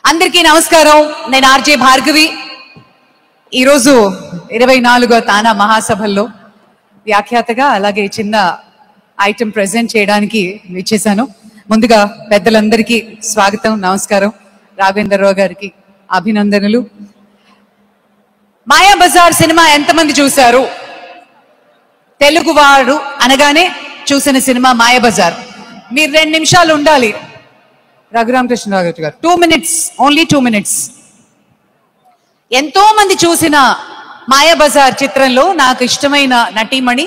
అందరికీ నమస్కారం. నేను ఆర్జే భార్గవి. ఈరోజు 24వ తానా మహాసభల్లో వ్యాఖ్యాతగా అలాగే చిన్న ఐటెం ప్రెజెంట్ చేయడానికి విచ్చేశాను. ముందుగా పెద్దలందరికీ స్వాగతం, నమస్కారం. రాఘవేంద్రరావు గారికి అభినందనలు. మాయాబజార్ సినిమా ఎంతమంది చూశారు? తెలుగువాడు అనగానే చూసిన సినిమా మాయాబజార్. మీరు 2 నిమిషాలు ఉండాలి. రఘురామకృష్ణరావు గారు 2 minutes, ఓన్లీ 2 minutes. ఎంతో మంది చూసిన మాయాబజార్ చిత్రంలో నాకు ఇష్టమైన నటీమణి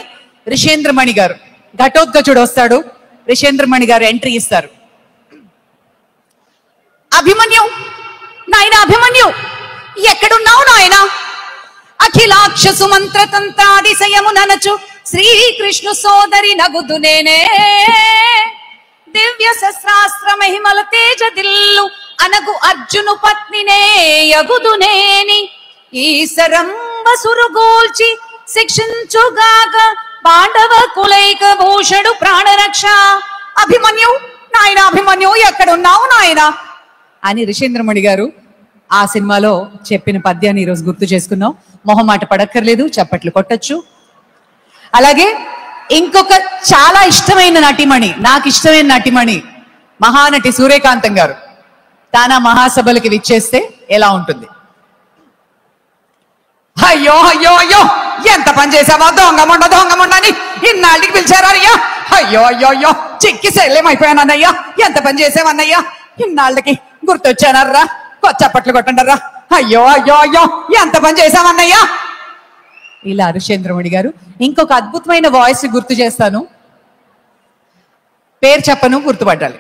రిషేంద్రమణి గారు. ఘటోత్కచుడు వస్తాడు, రిషేంద్రమణి గారు ఎంట్రీ ఇస్తారు. అభిమన్యు, నాయన అభిమన్యు, ఎక్కడున్నావు నాయన? అఖిలాక్ష సుమంత్ర తంత్రాదిశయము ననచు శ్రీకృష్ణు సోదరి నగుదు నేనే. దివ్య శస్త్రాస్త్ర మహిమల తేజ దిల్లు అనగు అర్జును పత్నినే యగుదునేని. ఈసరంబ సురుగోల్చి శిక్షించుగాక పాండవ కులైక భూషడు ప్రాణరక్ష. అభిమన్యు, నాయన అభిమన్యు, ఎక్కడున్నావు నాయన అని రిషేంద్రమణి గారు ఆ సినిమాలో చెప్పిన పద్యాన్ని ఈరోజు గుర్తు చేసుకున్నాం. మొహమాట పడక్కర్లేదు, చప్పట్లు కొట్టచ్చు. అలాగే ఇంకొక చాలా ఇష్టమైన నటిమణి, నాకు ఇష్టమైన నటిమణి మహానటి సూర్యకాంతం గారు తానా మహాసభలకి విచ్చేస్తే ఎలా ఉంటుంది? అయ్యో అయ్యో అయ్యో, ఎంత పని చేసావా దొంగ అని ఇన్నాళ్ళకి పిలిచారా అయ్యా? అయ్యో అయ్యో అయ్యో, చిక్కి శల్యమైపోయానన్నయ్యా. ఎంత పని చేసావన్నయ్యా? ఇన్నాళ్ళకి గుర్తొచ్చానర్రా, చప్పట్లు కొట్టండర్రా. అయ్యో అయ్యో అయ్యో, ఎంత పని చేసావన్నయ్యా? ఇలా రిషేంద్రమణి గారు. ఇంకొక అద్భుతమైన వాయిస్ గుర్తు చేస్తాను, పేరు చెప్పను, గుర్తుపట్టాలి.